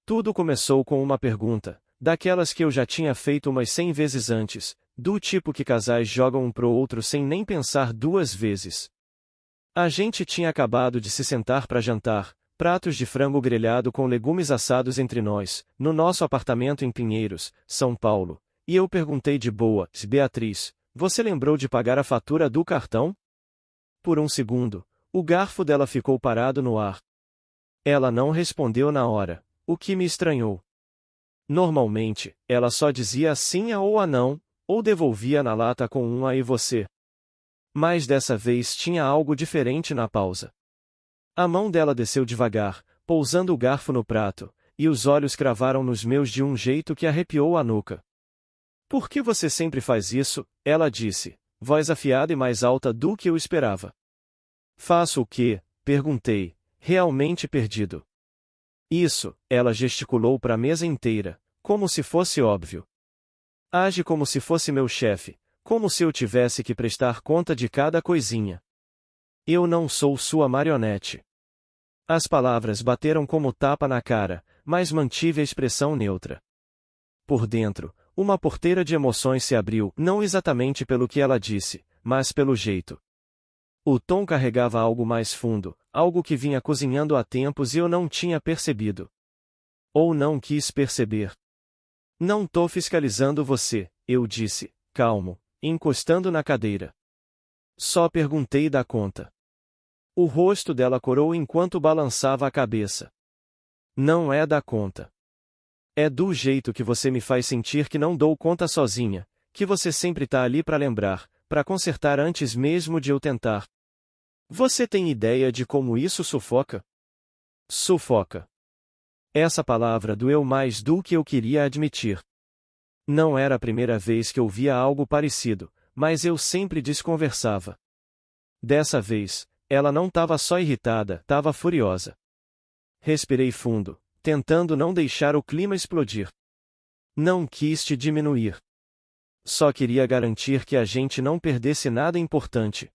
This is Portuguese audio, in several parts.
Tudo começou com uma pergunta, daquelas que eu já tinha feito umas 100 vezes antes, do tipo que casais jogam um pro outro sem nem pensar duas vezes. A gente tinha acabado de se sentar para jantar, pratos de frango grelhado com legumes assados entre nós, no nosso apartamento em Pinheiros, São Paulo, e eu perguntei de boa: Beatriz, você lembrou de pagar a fatura do cartão? Por um segundo, o garfo dela ficou parado no ar. Ela não respondeu na hora, o que me estranhou. Normalmente, ela só dizia sim ou a não, ou devolvia na lata com um e você. Mas dessa vez tinha algo diferente na pausa. A mão dela desceu devagar, pousando o garfo no prato, e os olhos cravaram nos meus de um jeito que arrepiou a nuca. Por que você sempre faz isso? Ela disse, voz afiada e mais alta do que eu esperava. Faço o quê? Perguntei, realmente perdido. Isso, ela gesticulou para a mesa inteira, como se fosse óbvio. Age como se fosse meu chefe, como se eu tivesse que prestar conta de cada coisinha. Eu não sou sua marionete. As palavras bateram como tapa na cara, mas mantive a expressão neutra. Por dentro, uma porteira de emoções se abriu, não exatamente pelo que ela disse, mas pelo jeito. O tom carregava algo mais fundo, algo que vinha cozinhando há tempos e eu não tinha percebido. Ou não quis perceber. Não tô fiscalizando você, eu disse, calmo, encostando na cadeira. Só perguntei da conta. O rosto dela corou enquanto balançava a cabeça. Não é da conta. É do jeito que você me faz sentir que não dou conta sozinha, que você sempre tá ali para lembrar, para consertar antes mesmo de eu tentar. Você tem ideia de como isso sufoca? Sufoca. Essa palavra doeu mais do que eu queria admitir. Não era a primeira vez que eu via algo parecido, mas eu sempre desconversava. Dessa vez, ela não estava só irritada, estava furiosa. Respirei fundo, tentando não deixar o clima explodir. Não quis te diminuir. Só queria garantir que a gente não perdesse nada importante.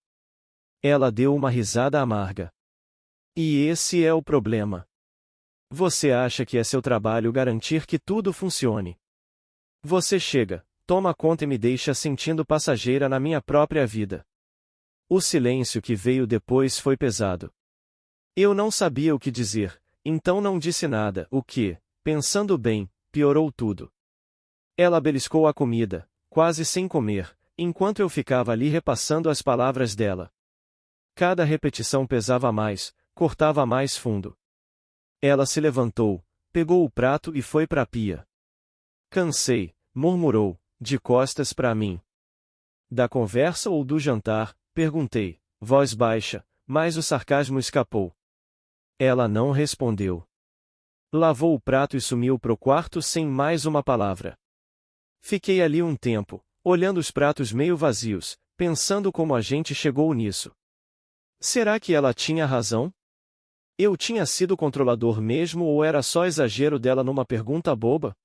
Ela deu uma risada amarga. E esse é o problema. Você acha que é seu trabalho garantir que tudo funcione. Você chega, toma conta e me deixa sentindo passageira na minha própria vida. O silêncio que veio depois foi pesado. Eu não sabia o que dizer, então não disse nada, o que, pensando bem, piorou tudo. Ela beliscou a comida, quase sem comer, enquanto eu ficava ali repassando as palavras dela. Cada repetição pesava mais, cortava mais fundo. Ela se levantou, pegou o prato e foi para a pia. Cansei, murmurou, de costas para mim. Da conversa ou do jantar? Perguntei, voz baixa, mas o sarcasmo escapou. Ela não respondeu. Lavou o prato e sumiu pro quarto sem mais uma palavra. Fiquei ali um tempo, olhando os pratos meio vazios, pensando como a gente chegou nisso. Será que ela tinha razão? Eu tinha sido controlador mesmo ou era só exagero dela numa pergunta boba?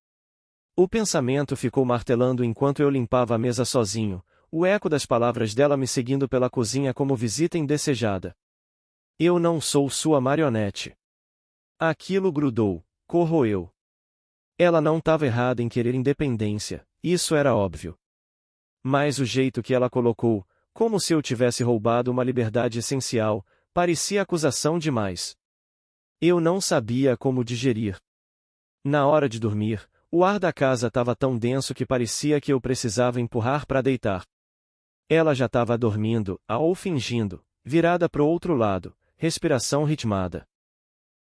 O pensamento ficou martelando enquanto eu limpava a mesa sozinho, o eco das palavras dela me seguindo pela cozinha como visita indesejada. Eu não sou sua marionete. Aquilo grudou, corroeu. Ela não estava errada em querer independência, isso era óbvio. Mas o jeito que ela colocou, como se eu tivesse roubado uma liberdade essencial, parecia acusação demais. Eu não sabia como digerir. Na hora de dormir, o ar da casa estava tão denso que parecia que eu precisava empurrar para deitar. Ela já estava dormindo, ou fingindo, virada pro outro lado, respiração ritmada.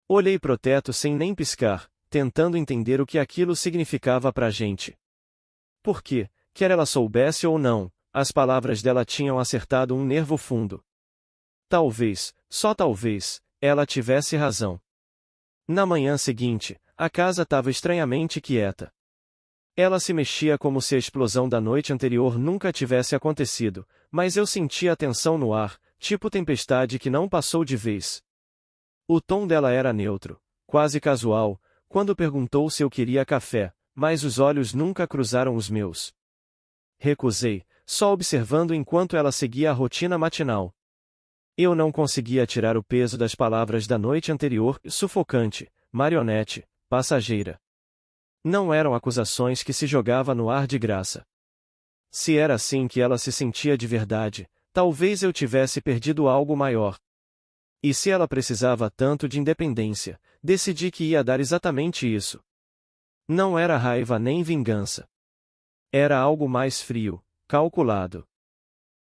Olhei pro teto sem nem piscar, tentando entender o que aquilo significava pra gente. Porque, quer ela soubesse ou não, as palavras dela tinham acertado um nervo fundo. Talvez, só talvez, ela tivesse razão. Na manhã seguinte, a casa estava estranhamente quieta. Ela se mexia como se a explosão da noite anterior nunca tivesse acontecido, mas eu sentia a tensão no ar, tipo tempestade que não passou de vez. O tom dela era neutro, quase casual, quando perguntou se eu queria café, mas os olhos nunca cruzaram os meus. Recusei, só observando enquanto ela seguia a rotina matinal. Eu não conseguia tirar o peso das palavras da noite anterior, sufocante, marionete, passageira. Não eram acusações que se jogava no ar de graça. Se era assim que ela se sentia de verdade, talvez eu tivesse perdido algo maior. E se ela precisava tanto de independência, decidi que ia dar exatamente isso. Não era raiva nem vingança. Era algo mais frio, calculado.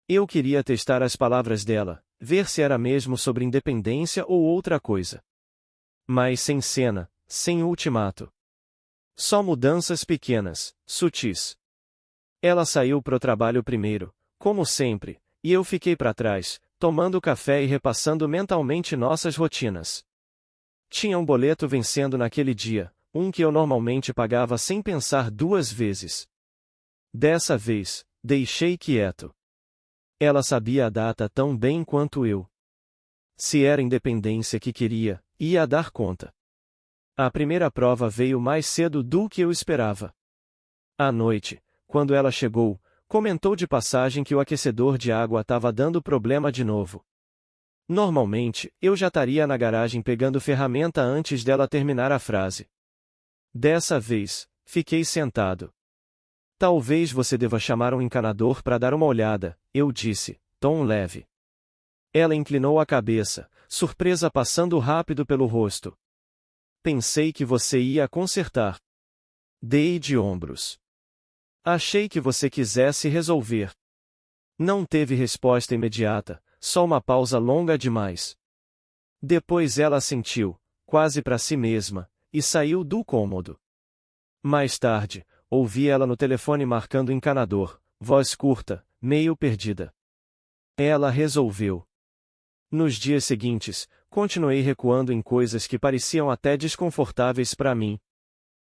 Eu queria testar as palavras dela, ver se era mesmo sobre independência ou outra coisa. Mas sem cena, sem ultimato. Só mudanças pequenas, sutis. Ela saiu pro trabalho primeiro, como sempre, e eu fiquei para trás, tomando café e repassando mentalmente nossas rotinas. Tinha um boleto vencendo naquele dia, um que eu normalmente pagava sem pensar duas vezes. Dessa vez, deixei quieto. Ela sabia a data tão bem quanto eu. Se era independência que queria, ia dar conta. A primeira prova veio mais cedo do que eu esperava. À noite, quando ela chegou, comentou de passagem que o aquecedor de água estava dando problema de novo. Normalmente, eu já estaria na garagem pegando ferramenta antes dela terminar a frase. Dessa vez, fiquei sentado. Talvez você deva chamar um encanador para dar uma olhada, eu disse, tom leve. Ela inclinou a cabeça, surpresa passando rápido pelo rosto. Pensei que você ia consertar. Dei de ombros. Achei que você quisesse resolver. Não teve resposta imediata, só uma pausa longa demais. Depois ela assentiu, quase para si mesma, e saiu do cômodo. Mais tarde, ouvi ela no telefone marcando encanador, voz curta, meio perdida. Ela resolveu. Nos dias seguintes, continuei recuando em coisas que pareciam até desconfortáveis para mim.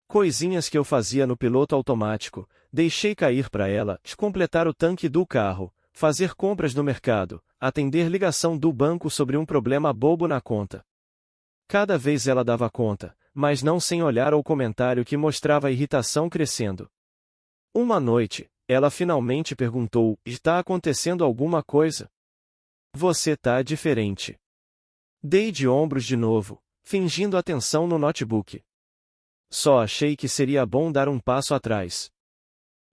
Coisinhas que eu fazia no piloto automático, deixei cair para ela, completar o tanque do carro, fazer compras no mercado, atender ligação do banco sobre um problema bobo na conta. Cada vez ela dava conta, mas não sem olhar ou comentário que mostrava a irritação crescendo. Uma noite, ela finalmente perguntou: está acontecendo alguma coisa? Você tá diferente. Dei de ombros de novo, fingindo atenção no notebook. Só achei que seria bom dar um passo atrás.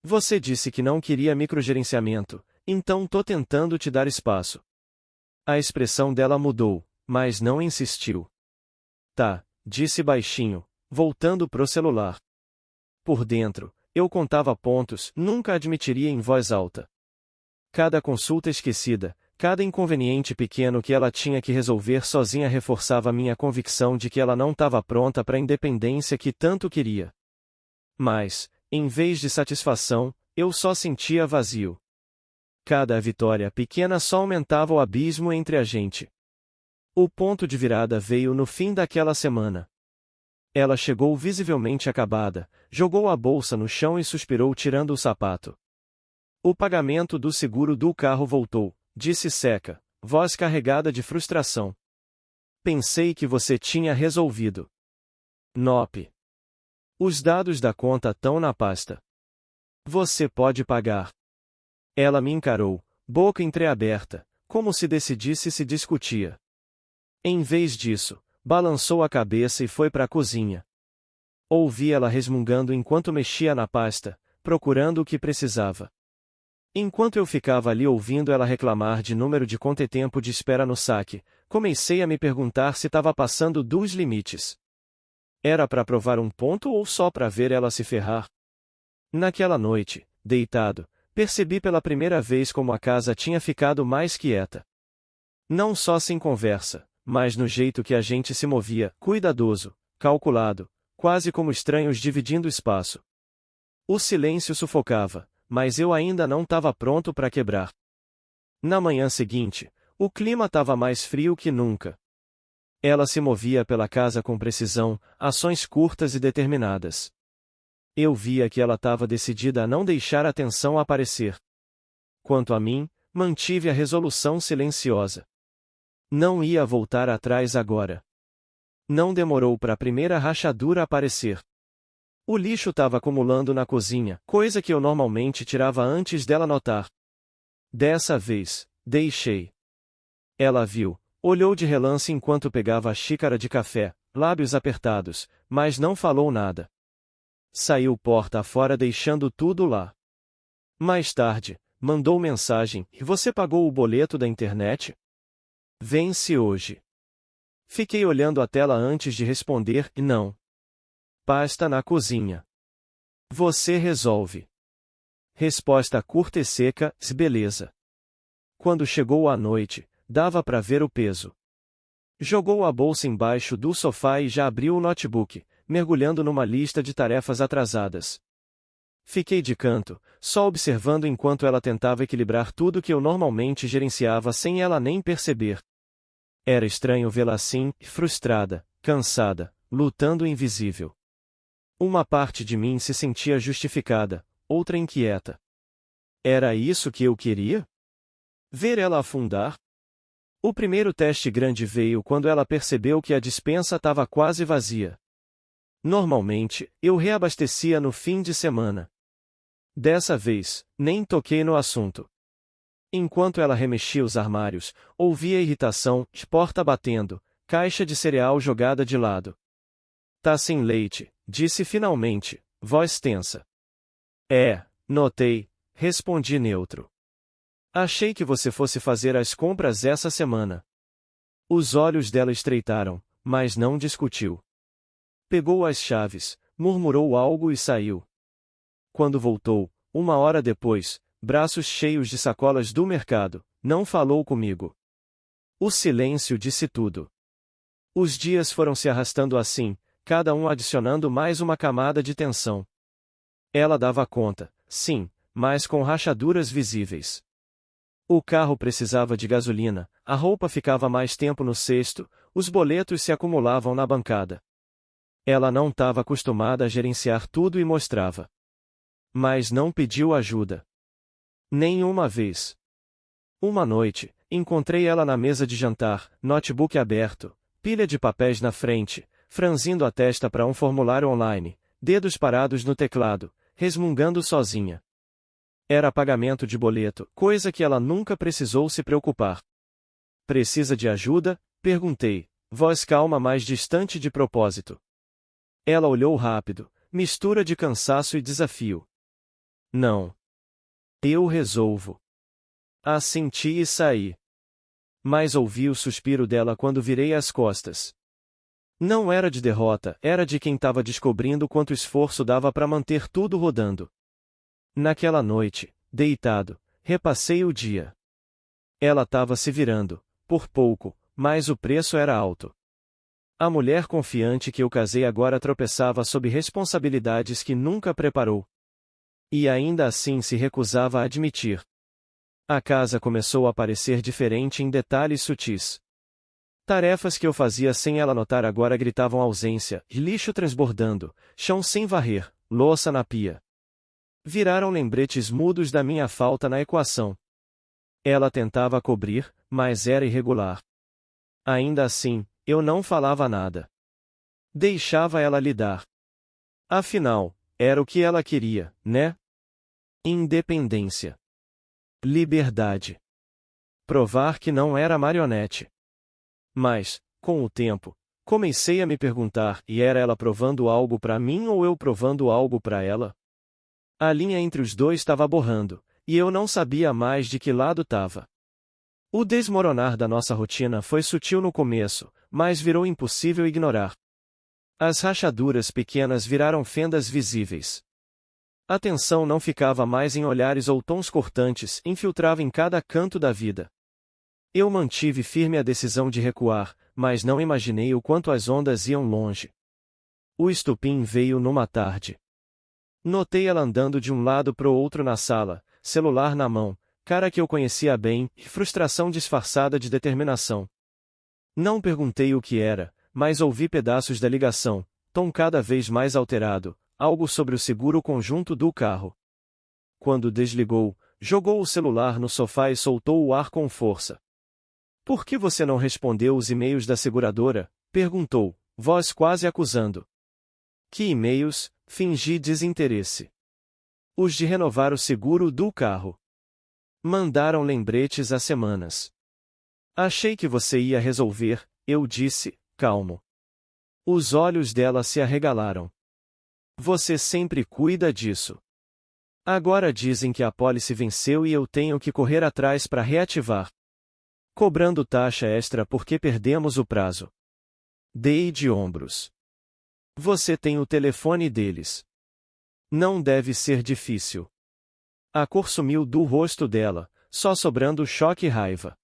Você disse que não queria microgerenciamento, então tô tentando te dar espaço. A expressão dela mudou, mas não insistiu. Tá, disse baixinho, voltando pro celular. Por dentro, eu contava pontos, nunca admitiria em voz alta. Cada consulta esquecida, cada inconveniente pequeno que ela tinha que resolver sozinha reforçava minha convicção de que ela não estava pronta para a independência que tanto queria. Mas, em vez de satisfação, eu só sentia vazio. Cada vitória pequena só aumentava o abismo entre a gente. O ponto de virada veio no fim daquela semana. Ela chegou visivelmente acabada, jogou a bolsa no chão e suspirou tirando o sapato. O pagamento do seguro do carro voltou, disse seca, voz carregada de frustração. Pensei que você tinha resolvido. Nope. Os dados da conta estão na pasta. Você pode pagar. Ela me encarou, boca entreaberta, como se decidisse se discutia. Em vez disso, balançou a cabeça e foi para a cozinha. Ouvi ela resmungando enquanto mexia na pasta, procurando o que precisava. Enquanto eu ficava ali ouvindo ela reclamar de número de conta e tempo de espera no saque, comecei a me perguntar se estava passando dos limites. Era para provar um ponto ou só para ver ela se ferrar? Naquela noite, deitado, percebi pela primeira vez como a casa tinha ficado mais quieta. Não só sem conversa, mas no jeito que a gente se movia, cuidadoso, calculado, quase como estranhos dividindo espaço. O silêncio sufocava, mas eu ainda não estava pronto para quebrar. Na manhã seguinte, o clima estava mais frio que nunca. Ela se movia pela casa com precisão, ações curtas e determinadas. Eu via que ela estava decidida a não deixar a tensão aparecer. Quanto a mim, mantive a resolução silenciosa. Não ia voltar atrás agora. Não demorou para a primeira rachadura aparecer. O lixo estava acumulando na cozinha, coisa que eu normalmente tirava antes dela notar. Dessa vez, deixei. Ela viu, olhou de relance enquanto pegava a xícara de café, lábios apertados, mas não falou nada. Saiu porta afora deixando tudo lá. Mais tarde, mandou mensagem: "E você pagou o boleto da internet? Vence hoje." Fiquei olhando a tela antes de responder e não. Pasta na cozinha. Você resolve. Resposta curta e seca: beleza. Quando chegou a noite, dava para ver o peso. Jogou a bolsa embaixo do sofá e já abriu o notebook, mergulhando numa lista de tarefas atrasadas. Fiquei de canto, só observando enquanto ela tentava equilibrar tudo que eu normalmente gerenciava sem ela nem perceber. Era estranho vê-la assim, frustrada, cansada, lutando invisível. Uma parte de mim se sentia justificada, outra inquieta. Era isso que eu queria? Ver ela afundar? O primeiro teste grande veio quando ela percebeu que a despensa estava quase vazia. Normalmente, eu reabastecia no fim de semana. Dessa vez, nem toquei no assunto. Enquanto ela remexia os armários, ouvia irritação, porta batendo, caixa de cereal jogada de lado. "Tá sem leite", disse finalmente, voz tensa. Notei", respondi neutro. "Achei que você fosse fazer as compras essa semana." Os olhos dela estreitaram, mas não discutiu. Pegou as chaves, murmurou algo e saiu. Quando voltou, 1 hora depois, braços cheios de sacolas do mercado, não falou comigo. O silêncio disse tudo. Os dias foram se arrastando assim, cada um adicionando mais uma camada de tensão. Ela dava conta, sim, mas com rachaduras visíveis. O carro precisava de gasolina, a roupa ficava mais tempo no cesto, os boletos se acumulavam na bancada. Ela não estava acostumada a gerenciar tudo e mostrava. Mas não pediu ajuda. Nenhuma vez. Uma noite, encontrei ela na mesa de jantar, notebook aberto, pilha de papéis na frente, franzindo a testa para um formulário online, dedos parados no teclado, resmungando sozinha. Era pagamento de boleto, coisa que ela nunca precisou se preocupar. "Precisa de ajuda?" perguntei, voz calma mas distante de propósito. Ela olhou rápido, mistura de cansaço e desafio. "Não. Eu resolvo." Assenti e saí. Mas ouvi o suspiro dela quando virei as costas. Não era de derrota, era de quem estava descobrindo quanto esforço dava para manter tudo rodando. Naquela noite, deitado, repassei o dia. Ela estava se virando, por pouco, mas o preço era alto. A mulher confiante que eu casei agora tropeçava sob responsabilidades que nunca preparou. E ainda assim se recusava a admitir. A casa começou a parecer diferente em detalhes sutis. Tarefas que eu fazia sem ela notar agora gritavam ausência, lixo transbordando, chão sem varrer, louça na pia. Viraram lembretes mudos da minha falta na equação. Ela tentava cobrir, mas era irregular. Ainda assim, eu não falava nada. Deixava ela lidar. Afinal, era o que ela queria, né? Independência. Liberdade. Provar que não era marionete. Mas, com o tempo, comecei a me perguntar: e era ela provando algo para mim ou eu provando algo para ela? A linha entre os dois estava borrando, e eu não sabia mais de que lado estava. O desmoronar da nossa rotina foi sutil no começo, mas virou impossível ignorar. As rachaduras pequenas viraram fendas visíveis. A tensão não ficava mais em olhares ou tons cortantes, infiltrava em cada canto da vida. Eu mantive firme a decisão de recuar, mas não imaginei o quanto as ondas iam longe. O estupim veio numa tarde. Notei ela andando de um lado pro outro na sala, celular na mão, cara que eu conhecia bem, e frustração disfarçada de determinação. Não perguntei o que era, mas ouvi pedaços da ligação, tom cada vez mais alterado, algo sobre o seguro conjunto do carro. Quando desligou, jogou o celular no sofá e soltou o ar com força. "Por que você não respondeu os e-mails da seguradora?" perguntou, voz quase acusando. "Que e-mails?" fingi desinteresse. "Os de renovar o seguro do carro. Mandaram lembretes há semanas." "Achei que você ia resolver", eu disse, calmo. Os olhos dela se arregalaram. Você sempre cuida disso. Agora dizem que a pólice venceu e eu tenho que correr atrás para reativar. Cobrando taxa extra porque perdemos o prazo. Dei de ombros. Você tem o telefone deles. Não deve ser difícil. A cor sumiu do rosto dela, só sobrando choque e raiva.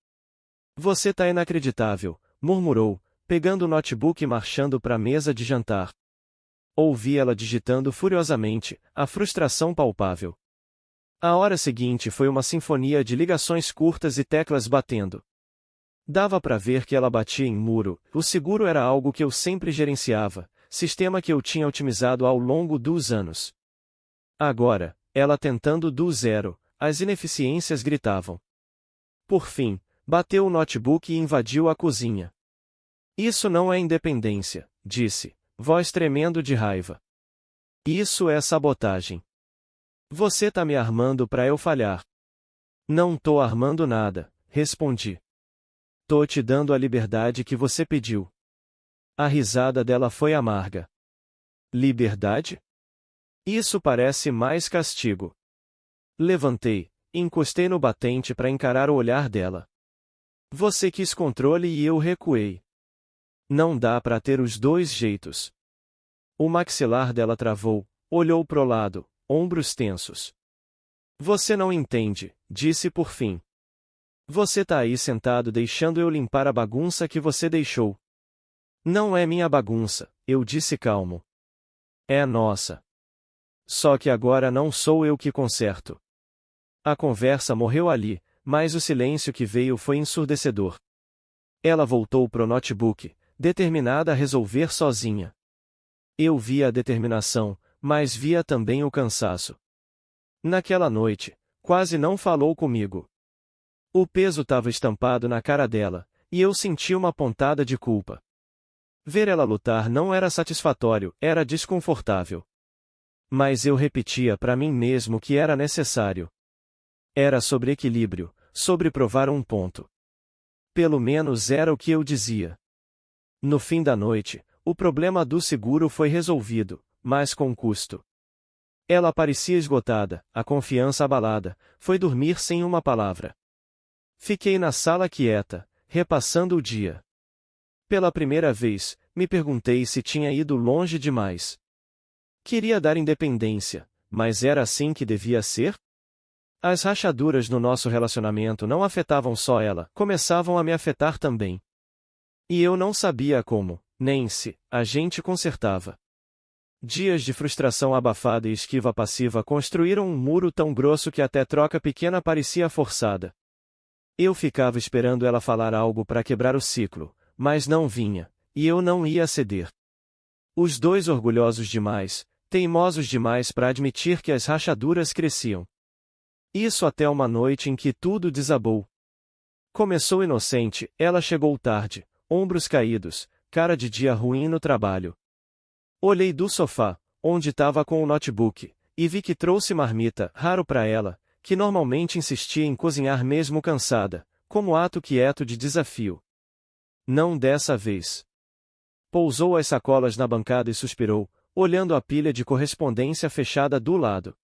Você tá inacreditável, murmurou, pegando o notebook e marchando para a mesa de jantar. Ouvi ela digitando furiosamente, a frustração palpável. A hora seguinte foi uma sinfonia de ligações curtas e teclas batendo. Dava para ver que ela batia em muro, o seguro era algo que eu sempre gerenciava, sistema que eu tinha otimizado ao longo dos anos. Agora, ela tentando do zero, as ineficiências gritavam. Por fim, bateu o notebook e invadiu a cozinha. Isso não é independência, disse, voz tremendo de raiva. Isso é sabotagem. Você tá me armando para eu falhar. Não tô armando nada, respondi. Tô te dando a liberdade que você pediu. A risada dela foi amarga. Liberdade? Isso parece mais castigo. Levantei, encostei no batente para encarar o olhar dela. Você quis controle e eu recuei. Não dá para ter os dois jeitos. O maxilar dela travou, olhou pro lado, ombros tensos. Você não entende, disse por fim. Você tá aí sentado deixando eu limpar a bagunça que você deixou. Não é minha bagunça, eu disse calmo. É nossa. Só que agora não sou eu que conserto. A conversa morreu ali, mas o silêncio que veio foi ensurdecedor. Ela voltou pro notebook, determinada a resolver sozinha. Eu via a determinação, mas via também o cansaço. Naquela noite, quase não falou comigo. O peso estava estampado na cara dela, e eu senti uma pontada de culpa. Ver ela lutar não era satisfatório, era desconfortável. Mas eu repetia para mim mesmo que era necessário. Era sobre equilíbrio, sobre provar um ponto. Pelo menos era o que eu dizia. No fim da noite, o problema do seguro foi resolvido, mas com custo. Ela parecia esgotada, a confiança abalada, foi dormir sem uma palavra. Fiquei na sala quieta, repassando o dia. Pela primeira vez, me perguntei se tinha ido longe demais. Queria dar independência, mas era assim que devia ser? As rachaduras no nosso relacionamento não afetavam só ela, começavam a me afetar também. E eu não sabia como, nem se, a gente consertava. Dias de frustração abafada e esquiva passiva construíram um muro tão grosso que até troca pequena parecia forçada. Eu ficava esperando ela falar algo para quebrar o ciclo, mas não vinha, e eu não ia ceder. Os dois orgulhosos demais, teimosos demais para admitir que as rachaduras cresciam. Isso até uma noite em que tudo desabou. Começou inocente, ela chegou tarde, ombros caídos, cara de dia ruim no trabalho. Olhei do sofá, onde estava com o notebook, e vi que trouxe marmita, raro para ela, que normalmente insistia em cozinhar mesmo cansada, como ato quieto de desafio. Não dessa vez. Pousou as sacolas na bancada e suspirou, olhando a pilha de correspondência fechada do lado.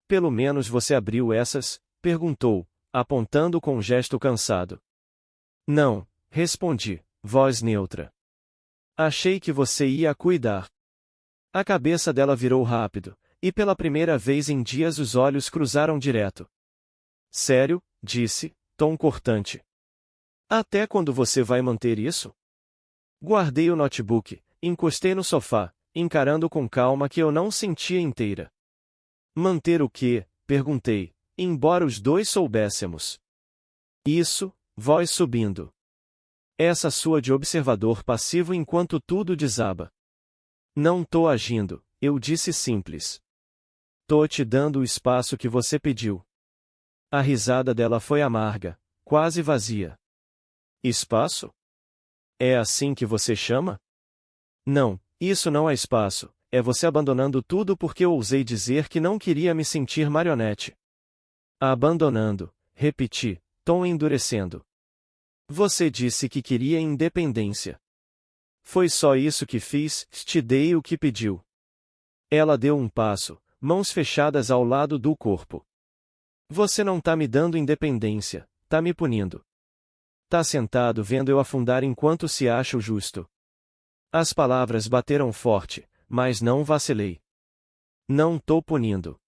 Pelo menos você abriu essas? Perguntou, apontando com um gesto cansado. Não, respondi, voz neutra. Achei que você ia cuidar. A cabeça dela virou rápido, e pela primeira vez em dias os olhos cruzaram direto. Sério, disse, tom cortante. Até quando você vai manter isso? Guardei o notebook, encostei no sofá, encarando com calma que eu não sentia inteira. Manter o quê? Perguntei, embora os dois soubéssemos. Isso, voz subindo. Essa sua de observador passivo enquanto tudo desaba. Não tô agindo, eu disse simples. Tô te dando o espaço que você pediu. A risada dela foi amarga, quase vazia. Espaço? É assim que você chama? Não, isso não é espaço, é você abandonando tudo porque eu ousei dizer que não queria me sentir marionete. Abandonando, repeti, tom endurecendo. Você disse que queria independência. Foi só isso que fiz, te dei o que pediu. Ela deu um passo, mãos fechadas ao lado do corpo. Você não tá me dando independência, tá me punindo. Tá sentado vendo eu afundar enquanto se acha o justo. As palavras bateram forte, mas não vacilei. Não tô punindo.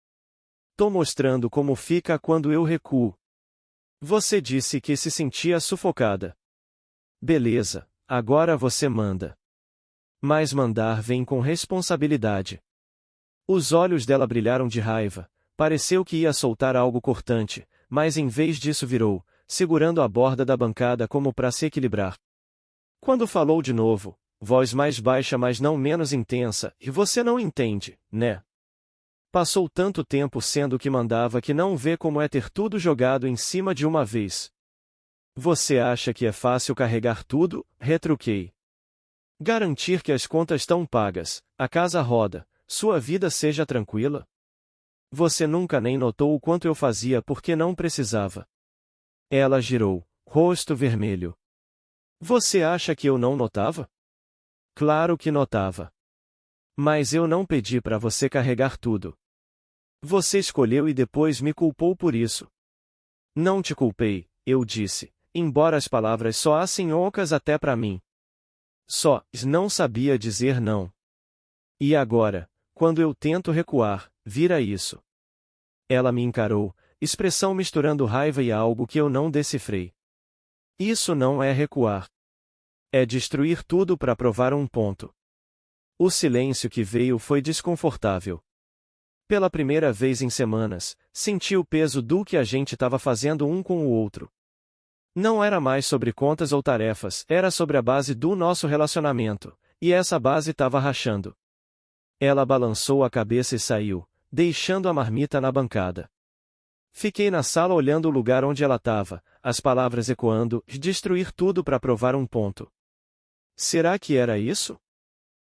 Tô mostrando como fica quando eu recuo. Você disse que se sentia sufocada. Beleza, agora você manda. Mas mandar vem com responsabilidade. Os olhos dela brilharam de raiva, pareceu que ia soltar algo cortante, mas em vez disso virou, segurando a borda da bancada como para se equilibrar. Quando falou de novo, voz mais baixa mas não menos intensa, e você não entende, né? Passou tanto tempo sendo que mandava que não vê como é ter tudo jogado em cima de uma vez. Você acha que é fácil carregar tudo? Retruquei. Garantir que as contas estão pagas, a casa roda, sua vida seja tranquila? Você nunca nem notou o quanto eu fazia porque não precisava. Ela girou, rosto vermelho. Você acha que eu não notava? Claro que notava. Mas eu não pedi para você carregar tudo. Você escolheu e depois me culpou por isso. Não te culpei, eu disse, embora as palavras soassem ocas até para mim. Só, não sabia dizer não. E agora, quando eu tento recuar, vira isso. Ela me encarou, expressão misturando raiva e algo que eu não decifrei. Isso não é recuar. É destruir tudo para provar um ponto. O silêncio que veio foi desconfortável. Pela primeira vez em semanas, senti o peso do que a gente estava fazendo um com o outro. Não era mais sobre contas ou tarefas, era sobre a base do nosso relacionamento, e essa base estava rachando. Ela balançou a cabeça e saiu, deixando a marmita na bancada. Fiquei na sala olhando o lugar onde ela estava, as palavras ecoando, destruir tudo para provar um ponto. Será que era isso?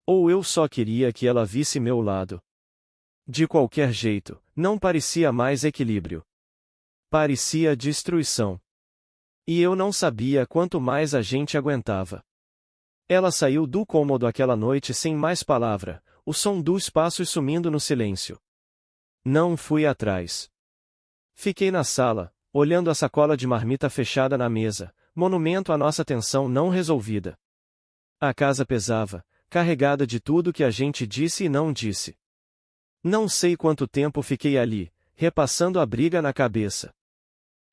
Ou eu só queria que ela visse meu lado? De qualquer jeito, não parecia mais equilíbrio. Parecia destruição. E eu não sabia quanto mais a gente aguentava. Ela saiu do cômodo aquela noite sem mais palavra, o som dos passos sumindo no silêncio. Não fui atrás. Fiquei na sala, olhando a sacola de marmita fechada na mesa, monumento à nossa tensão não resolvida. A casa pesava, carregada de tudo que a gente disse e não disse. Não sei quanto tempo fiquei ali, repassando a briga na cabeça.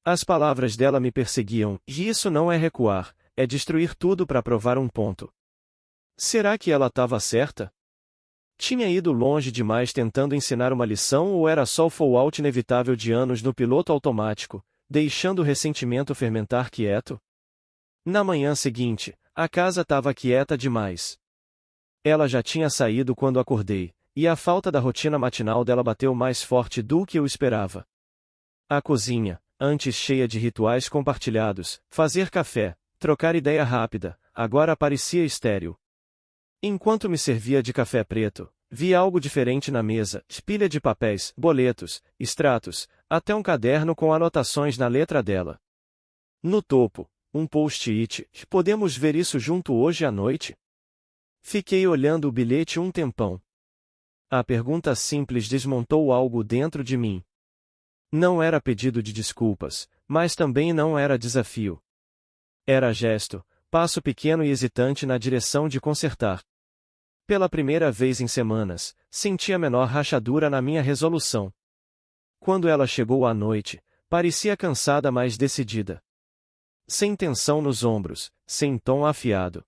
As palavras dela me perseguiam, e isso não é recuar, é destruir tudo para provar um ponto. Será que ela estava certa? Tinha ido longe demais tentando ensinar uma lição ou era só o fallout inevitável de anos no piloto automático, deixando o ressentimento fermentar quieto? Na manhã seguinte, a casa estava quieta demais. Ela já tinha saído quando acordei, e a falta da rotina matinal dela bateu mais forte do que eu esperava. A cozinha, antes cheia de rituais compartilhados, fazer café, trocar ideia rápida, agora parecia estéril. Enquanto me servia de café preto, vi algo diferente na mesa, pilha de papéis, boletos, extratos, até um caderno com anotações na letra dela. No topo, um post-it, podemos ver isso junto hoje à noite? Fiquei olhando o bilhete um tempão. A pergunta simples desmontou algo dentro de mim. Não era pedido de desculpas, mas também não era desafio. Era gesto, passo pequeno e hesitante na direção de consertar. Pela primeira vez em semanas, senti a menor rachadura na minha resolução. Quando ela chegou à noite, parecia cansada mas decidida. Sem tensão nos ombros, sem tom afiado.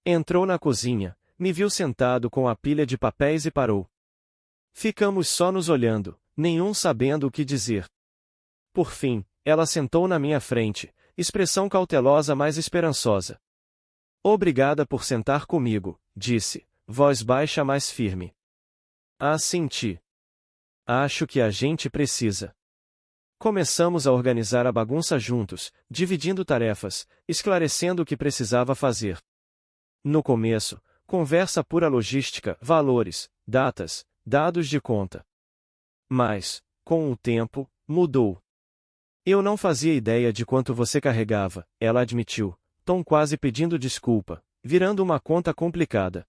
Entrou na cozinha, me viu sentado com a pilha de papéis e parou. Ficamos só nos olhando, nenhum sabendo o que dizer. Por fim, ela sentou na minha frente, expressão cautelosa mas esperançosa. Obrigada por sentar comigo, disse, voz baixa mas firme. Assenti. Acho que a gente precisa. Começamos a organizar a bagunça juntos, dividindo tarefas, esclarecendo o que precisava fazer. No começo, conversa pura logística, valores, datas, dados de conta. Mas, com o tempo, mudou. Eu não fazia ideia de quanto você carregava, ela admitiu, tom quase pedindo desculpa, virando uma conta complicada.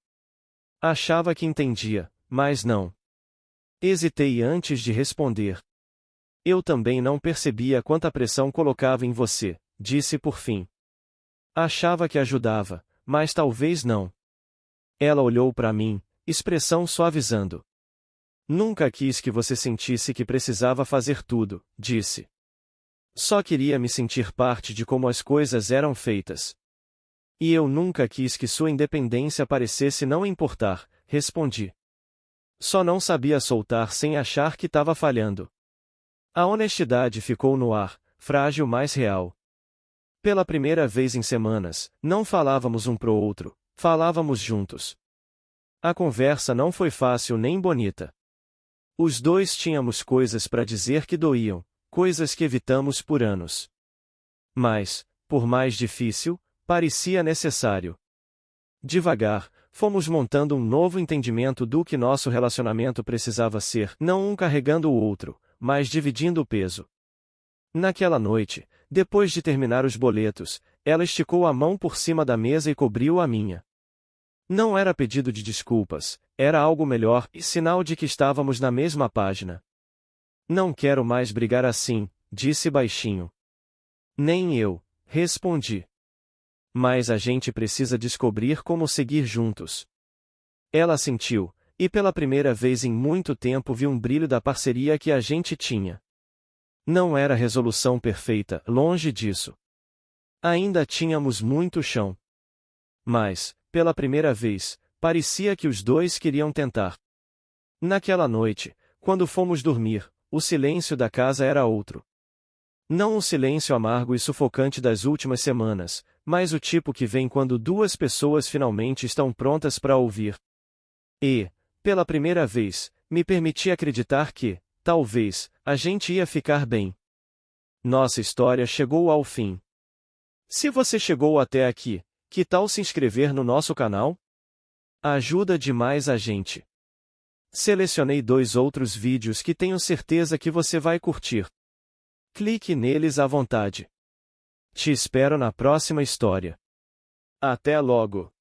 Achava que entendia, mas não. Hesitei antes de responder. Eu também não percebia quanta pressão colocava em você, disse por fim. Achava que ajudava, mas talvez não. Ela olhou para mim, expressão suavizando. Nunca quis que você sentisse que precisava fazer tudo, disse. Só queria me sentir parte de como as coisas eram feitas. E eu nunca quis que sua independência parecesse não importar, respondi. Só não sabia soltar sem achar que estava falhando. A honestidade ficou no ar, frágil mas real. Pela primeira vez em semanas, não falávamos um pro outro, falávamos juntos. A conversa não foi fácil nem bonita. Os dois tínhamos coisas para dizer que doíam, coisas que evitamos por anos. Mas, por mais difícil, parecia necessário. Devagar, fomos montando um novo entendimento do que nosso relacionamento precisava ser, não um carregando o outro, mas dividindo o peso. Naquela noite, depois de terminar os boletos, ela esticou a mão por cima da mesa e cobriu a minha. Não era pedido de desculpas, era algo melhor e sinal de que estávamos na mesma página. Não quero mais brigar assim, disse baixinho. Nem eu, respondi. Mas a gente precisa descobrir como seguir juntos. Ela assentiu, e pela primeira vez em muito tempo vi um brilho da parceria que a gente tinha. Não era resolução perfeita, longe disso. Ainda tínhamos muito chão. Mas, pela primeira vez, parecia que os dois queriam tentar. Naquela noite, quando fomos dormir, o silêncio da casa era outro. Não o silêncio amargo e sufocante das últimas semanas, mas o tipo que vem quando duas pessoas finalmente estão prontas para ouvir. E, pela primeira vez, me permiti acreditar que, talvez, a gente ia ficar bem. Nossa história chegou ao fim. Se você chegou até aqui, que tal se inscrever no nosso canal? Ajuda demais a gente. Selecionei 2 outros vídeos que tenho certeza que você vai curtir. Clique neles à vontade. Te espero na próxima história. Até logo!